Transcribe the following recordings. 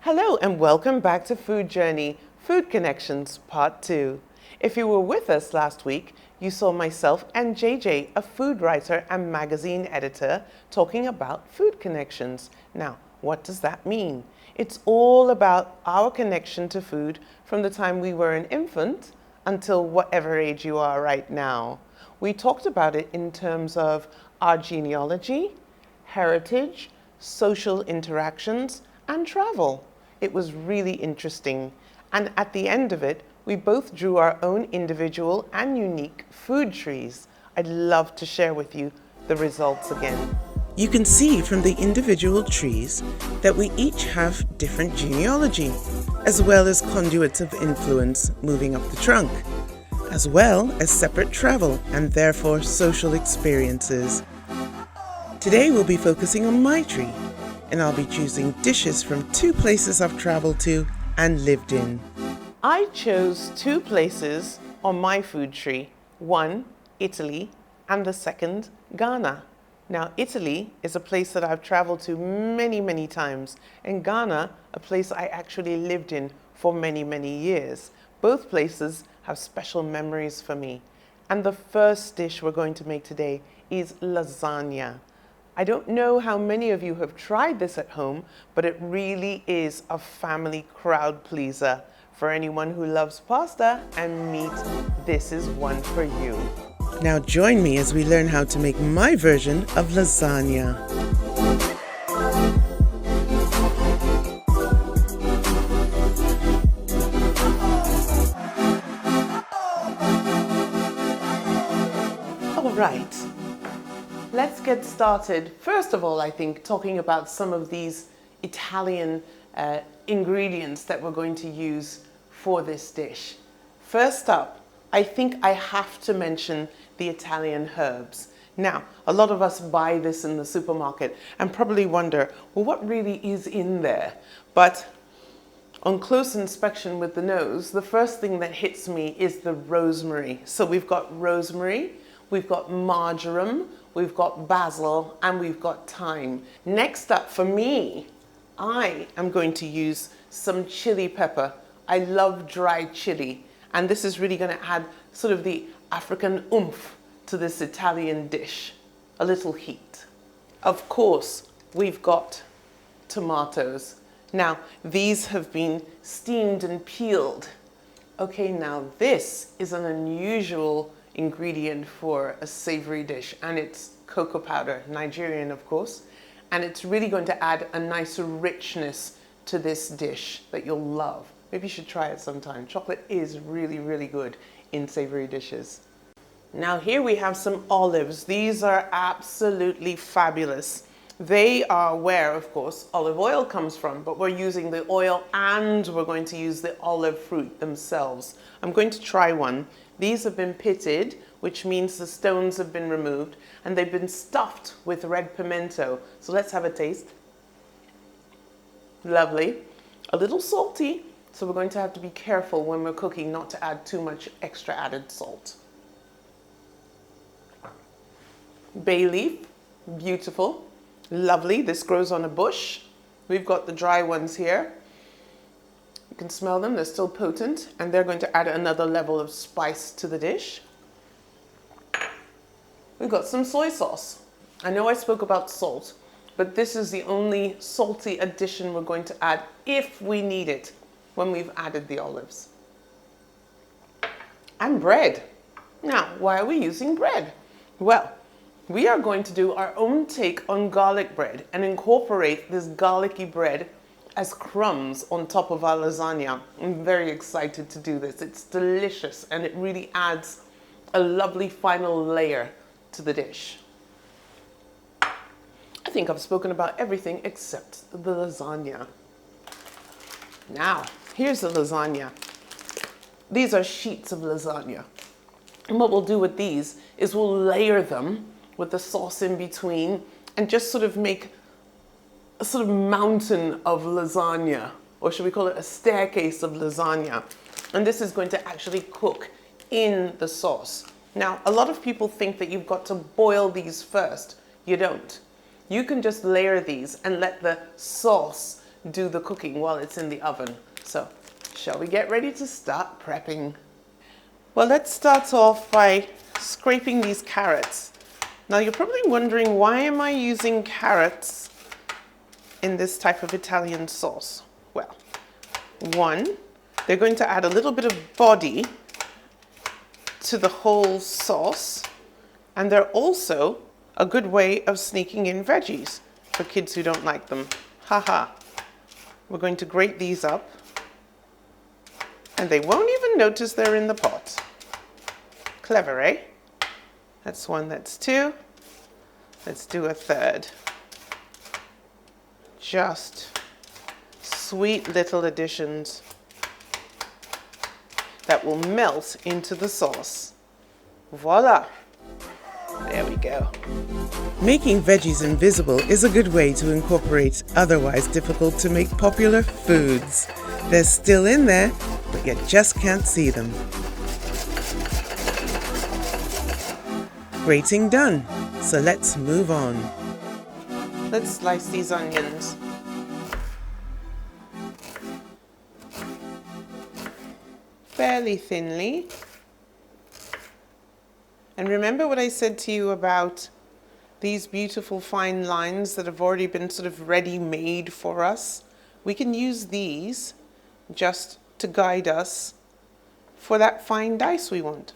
Hello and welcome back to Food Journey, Food Connections Part 2. If you were with us last week, you saw myself and JJ, a food writer and magazine editor, talking about food connections. Now, what does that mean? It's all about our connection to food from the time we were an infant until whatever age you are right now. We talked about it in terms of our genealogy, heritage, social interactions, and travel. It was really interesting. And at the end of it, we both drew our own individual and unique food trees. I'd love to share with you the results again. You can see from the individual trees that we each have different genealogy, as well as conduits of influence moving up the trunk, as well as separate travel and therefore social experiences. Today we'll be focusing on my tree, and I'll be choosing dishes from 2 places I've traveled to and lived in. I chose 2 places on my food tree. One, Italy, and the second, Ghana. Now, Italy is a place that I've traveled to many times, and Ghana, a place I actually lived in for many years. Both places have special memories for me. And the first dish we're going to make today is lasagna. I don't know how many of you have tried this at home, but it really is a family crowd pleaser. For anyone who loves pasta and meat, this is one for you. Now join me as we learn how to make my version of lasagna. All right. Let's get started. First of all, I think, talking about some of these Italian ingredients that we're going to use for this dish. First up, I think I have to mention the Italian herbs. Now, a lot of us buy this in the supermarket and probably wonder, well, what really is in there? But on close inspection with the nose, the first thing that hits me is the rosemary. So we've got rosemary, we've got marjoram, we've got basil, and we've got thyme. Next up for me, I am going to use some chili pepper. I love dried chili, and this is really going to add sort of the African oomph to this Italian dish. A little heat. Of course, we've got tomatoes. Now, these have been steamed and peeled. Okay, now this is an unusual ingredient for a savory dish, and it's cocoa powder, Nigerian of course, and it's really going to add a nice richness to this dish that you'll love. Maybe you should try it sometime. Chocolate is really good in savory dishes. Now here we have some olives. These are absolutely fabulous. They are where, of course, olive oil comes from, but we're using the oil and we're going to use the olive fruit themselves. I'm going to try one. These have been pitted, which means the stones have been removed, and they've been stuffed with red pimento. So let's have a taste. Lovely. A little salty, so we're going to have to be careful when we're cooking not to add too much extra added salt. Bay leaf, beautiful. Lovely, this grows on a bush. We've got the dry ones here. You can smell them, they're still potent, and they're going to add another level of spice to the dish. We've got some soy sauce. I know I spoke about salt, but this is the only salty addition we're going to add if we need it when we've added the olives. And bread. Now, why are we using bread? Well, we are going to do our own take on garlic bread and incorporate this garlicky bread as crumbs on top of our lasagna. I'm very excited to do this. It's delicious and it really adds a lovely final layer to the dish. I think I've spoken about everything except the lasagna. Now, here's the lasagna. These are sheets of lasagna. And what we'll do with these is we'll layer them with the sauce in between and just sort of make a sort of mountain of lasagna, or should we call it a staircase of lasagna. And this is going to actually cook in the sauce. Now, a lot of people think that you've got to boil these first. You don't. You can just layer these and let the sauce do the cooking while it's in the oven. So, shall we get ready to start prepping? Well, let's start off by scraping these carrots. Now, you're probably wondering, why am I using carrots in this type of Italian sauce? Well, one, they're going to add a little bit of body to the whole sauce, and they're also a good way of sneaking in veggies for kids who don't like them. Haha. We're going to grate these up, and they won't even notice they're in the pot. Clever, eh? That's one, that's two. Let's do a third. Just sweet little additions that will melt into the sauce. Voila! There we go. Making veggies invisible is a good way to incorporate otherwise difficult to make popular foods. They're still in there, but you just can't see them. Grating done, so let's move on. Let's slice these onions. Fairly thinly. And remember what I said to you about these beautiful fine lines that have already been sort of ready-made for us? We can use these just to guide us for that fine dice we want.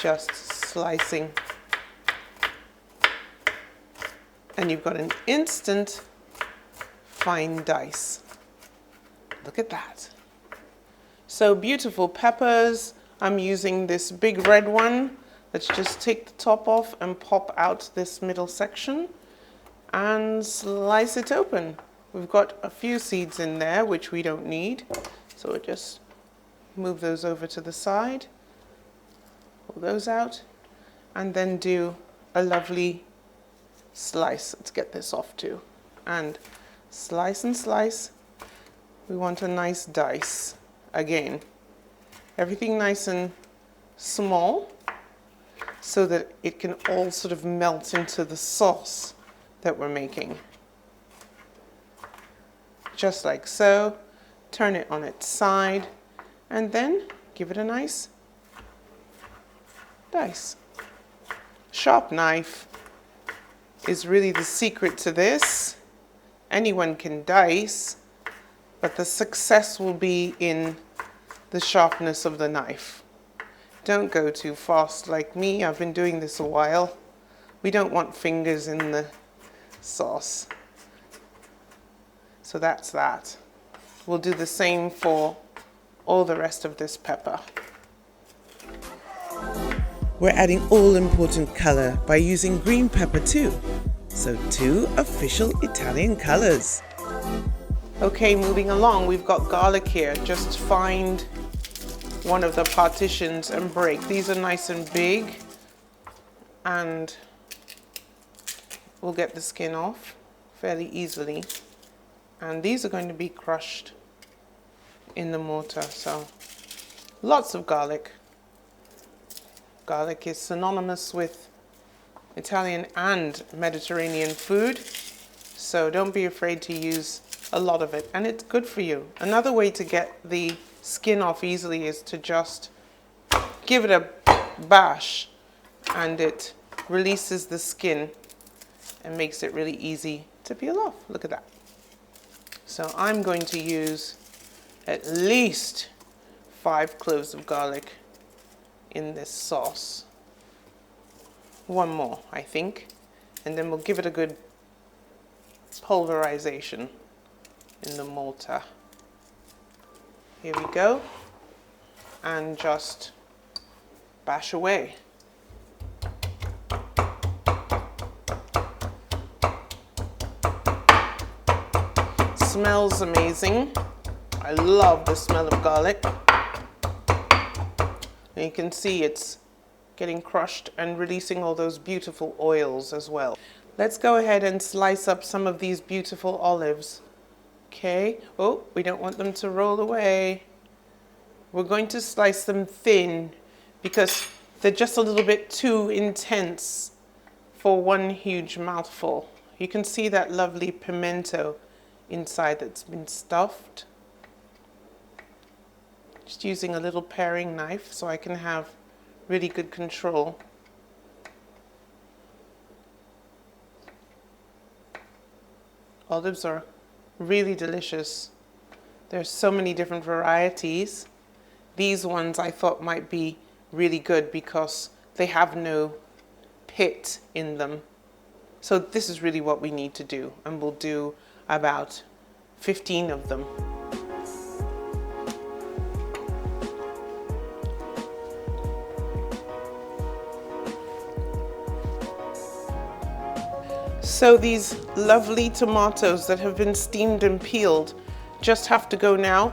Just slicing. And you've got an instant fine dice. Look at that. So beautiful peppers. I'm using this big red one. Let's just take the top off and pop out this middle section and slice it open. We've got a few seeds in there which we don't need, so we'll just move those over to the side, pull those out, and then do a lovely slice. Let's get this off too. And slice and slice. We want a nice dice. Again, everything nice and small so that it can all sort of melt into the sauce that we're making. Just like so. Turn it on its side and then give it a nice dice. Sharp knife is really the secret to this. Anyone can dice, but the success will be in the sharpness of the knife. Don't go too fast like me. I've been doing this a while. We don't want fingers in the sauce. So that's that. We'll do the same for all the rest of this pepper. We're adding all-important color by using green pepper too. So 2 official Italian colors. Okay, moving along, we've got garlic here. Just find one of the partitions and break. These are nice and big, and we'll get the skin off fairly easily. And these are going to be crushed in the mortar, so lots of garlic. Garlic is synonymous with Italian and Mediterranean food, so don't be afraid to use a lot of it, and it's good for you. Another way to get the skin off easily is to just give it a bash, and it releases the skin and makes it really easy to peel off. Look at that. So I'm going to use at least 5 cloves of garlic in this sauce. One more, I think, and then we'll give it a good pulverization in the mortar. Here we go, and just bash away. Smells amazing. I love the smell of garlic. And you can see it's getting crushed and releasing all those beautiful oils as well. Let's go ahead and slice up some of these beautiful olives. Okay, oh, we don't want them to roll away. We're going to slice them thin because they're just a little bit too intense for one huge mouthful. You can see that lovely pimento inside that's been stuffed. Just using a little paring knife so I can have really good control. Olives are really delicious. There's so many different varieties. These ones I thought might be really good because they have no pit in them. So this is really what we need to do, and we'll do about 15 of them. So these lovely tomatoes that have been steamed and peeled just have to go now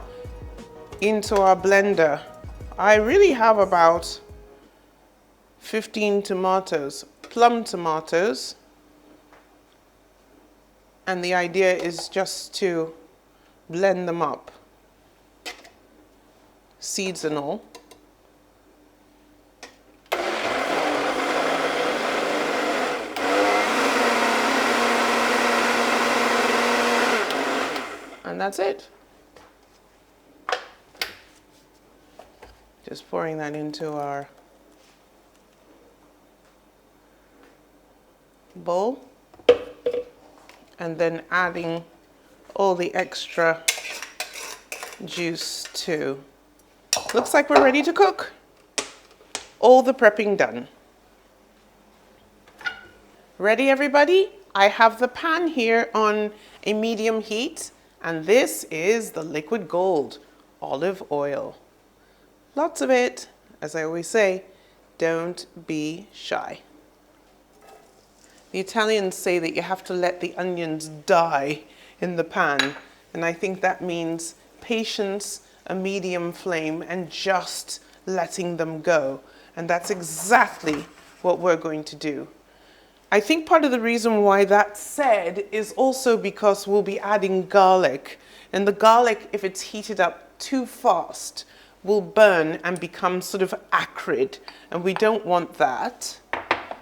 into our blender. I really have about 15 tomatoes, plum tomatoes. And the idea is just to blend them up, seeds and all. And that's it. Just pouring that into our bowl. And then adding all the extra juice too. Looks like we're ready to cook. All the prepping done. Ready, everybody? I have the pan here on a medium heat, and this is the liquid gold, olive oil. Lots of it. As I always say, don't be shy. The Italians say that you have to let the onions die in the pan, and I think that means patience, a medium flame, and just letting them go. And that's exactly what we're going to do. I think part of the reason why that's said is also because we'll be adding garlic, and the garlic, if it's heated up too fast, will burn and become sort of acrid, and we don't want that.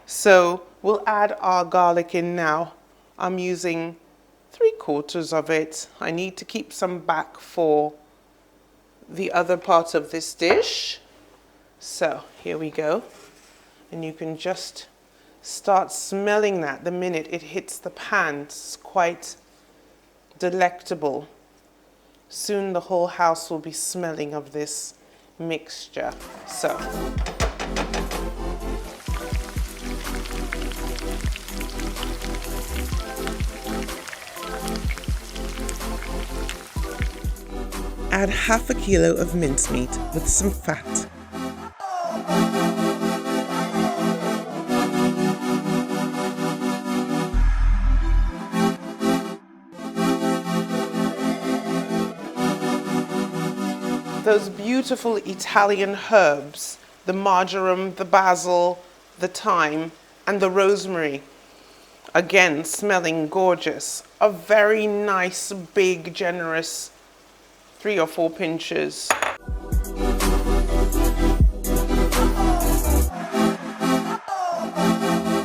So we'll add our garlic in now. I'm using 3/4 of it. I need to keep some back for the other part of this dish. So here we go. And you can just start smelling that the minute it hits the pan. It's quite delectable. Soon the whole house will be smelling of this mixture. So. Add 1/2 kilo of mincemeat with some fat. Those beautiful Italian herbs, the marjoram, the basil, the thyme, and the rosemary. Again, smelling gorgeous. A very nice, big, generous 3 or 4 pinches.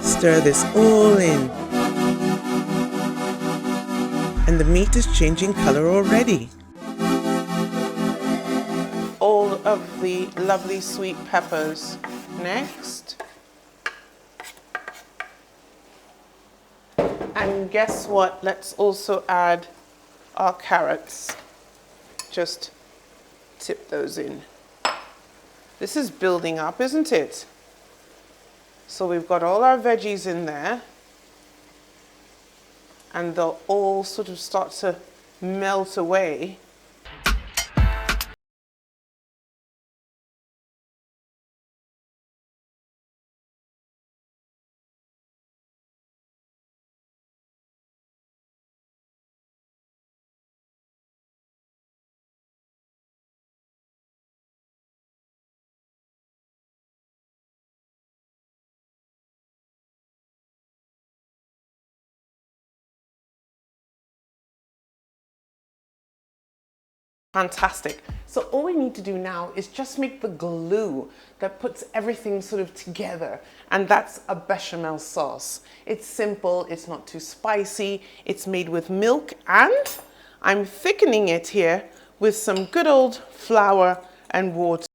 Stir this all in. And the meat is changing color already. All of the lovely sweet peppers next. And guess what? Let's also add our carrots. Just tip those in. This is building up, isn't it? So we've got all our veggies in there, and they'll all sort of start to melt away. Fantastic. So all we need to do now is just make the glue that puts everything sort of together, and that's a bechamel sauce. It's simple, it's not too spicy, it's made with milk and I'm thickening it here with some good old flour and water.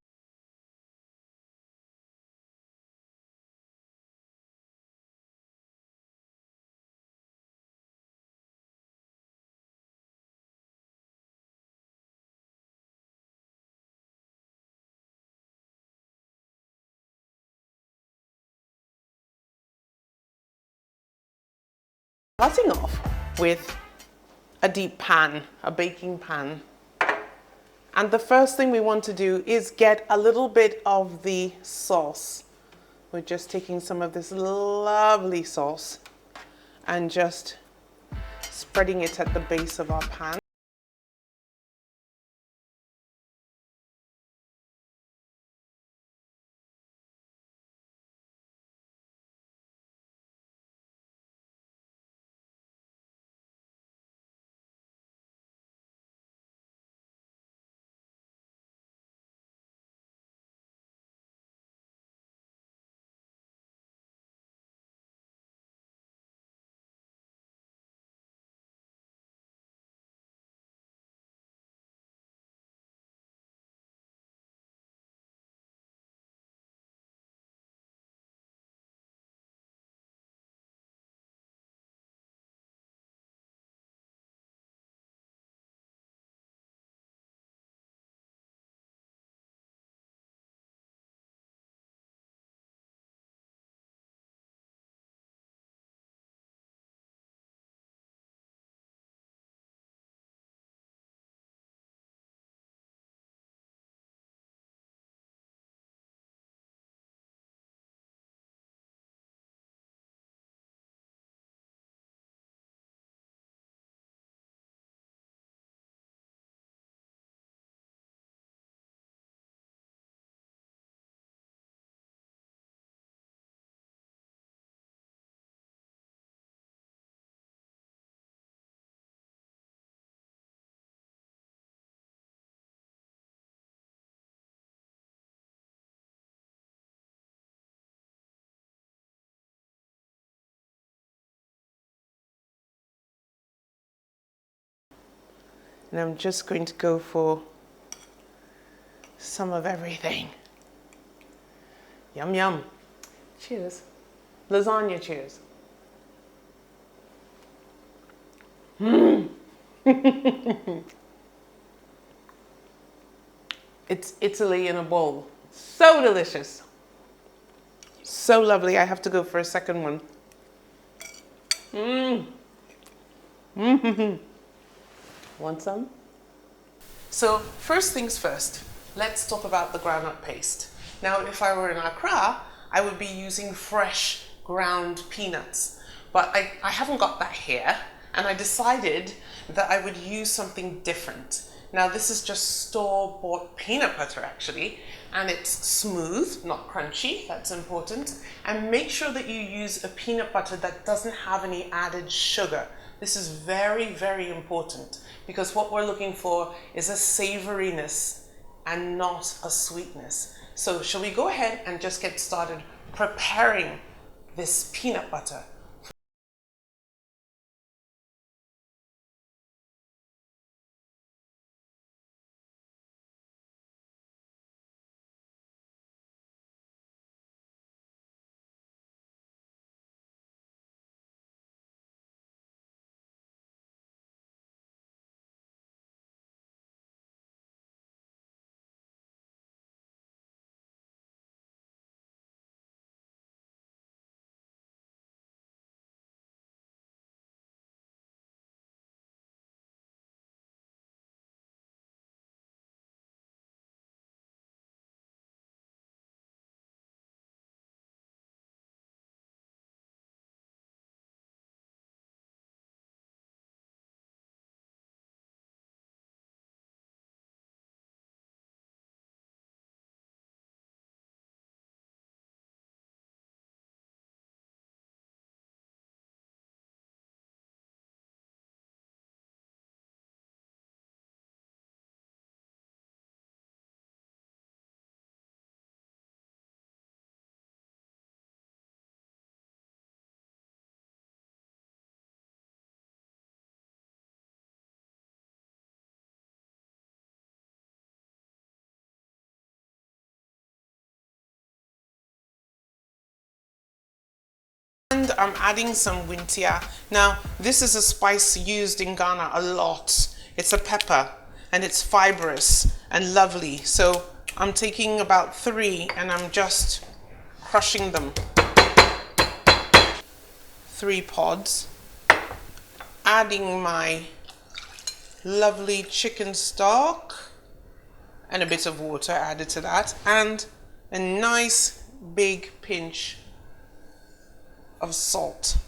Starting off with a deep pan, a baking pan. And the first thing we want to do is get a little bit of the sauce. We're just taking some of this lovely sauce and just spreading it at the base of our pan. And I'm just going to go for some of everything. Yum, yum. Cheers. Lasagna cheers. It's Italy in a bowl. So delicious. So lovely. I have to go for a second one. Want some? So first things first, let's talk about the groundnut paste. Now, if I were in Accra, I would be using fresh ground peanuts, but I haven't got that here, and I decided that I would use something different. Now, this is just store-bought peanut butter actually, and it's smooth, not crunchy, that's important. And make sure that you use a peanut butter that doesn't have any added sugar. This is very, very important because what we're looking for is a savoriness and not a sweetness. So shall we go ahead and just get started preparing this peanut butter? I'm adding some wintia. Now, this is a spice used in Ghana a lot. It's a pepper and it's fibrous and lovely. So I'm taking about 3 and I'm just crushing them. 3 pods. Adding my lovely chicken stock and a bit of water added to that, and a nice big pinch of salt.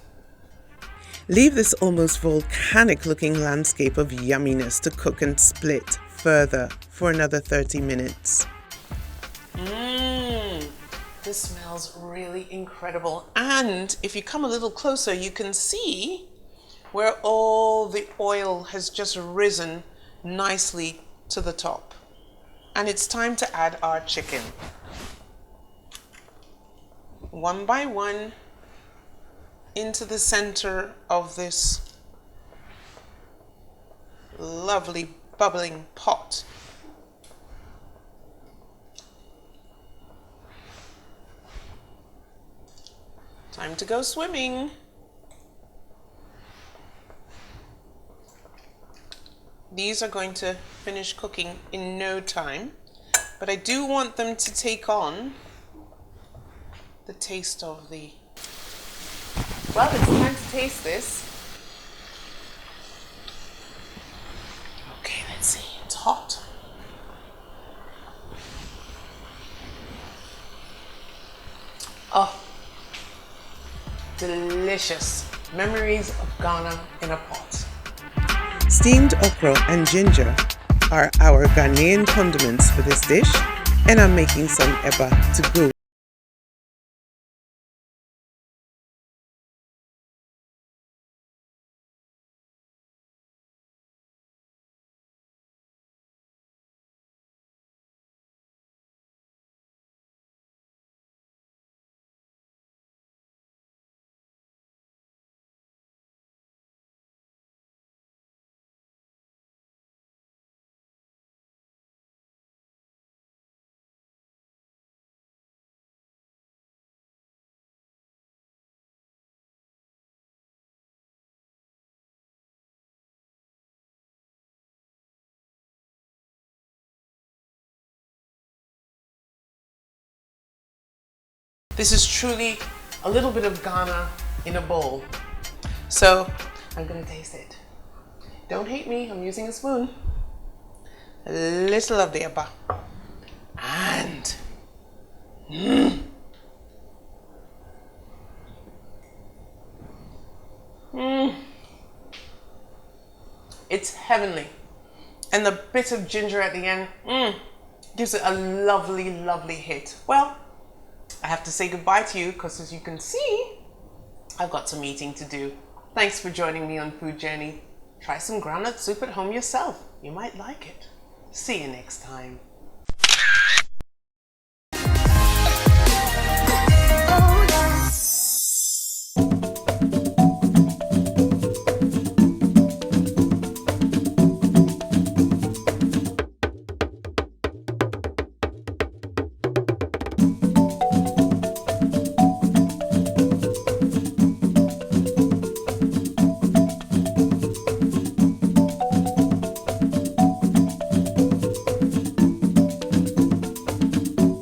Leave this almost volcanic looking landscape of yumminess to cook and split further for another 30 minutes. This smells really incredible. And if you come a little closer, you can see where all the oil has just risen nicely to the top. And it's time to add our chicken. One by one into the center of this lovely bubbling pot. Time to go swimming. These are going to finish cooking in no time, but I do want them to take on the taste of the... Well, it's time to taste this. Okay, let's see. It's hot. Oh, delicious. Memories of Ghana in a pot. Steamed okra and ginger are our Ghanaian condiments for this dish, and I'm making some eba to go. This is truly a little bit of Ghana in a bowl. So I'm gonna taste it. Don't hate me, I'm using a spoon. A little of the eba. And it's heavenly. And the bit of ginger at the end gives it a lovely, lovely hit. Well, I have to say goodbye to you because, as you can see, I've got some eating to do. Thanks for joining me on Food Journey. Try some groundnut soup at home yourself. You might like it. See you next time.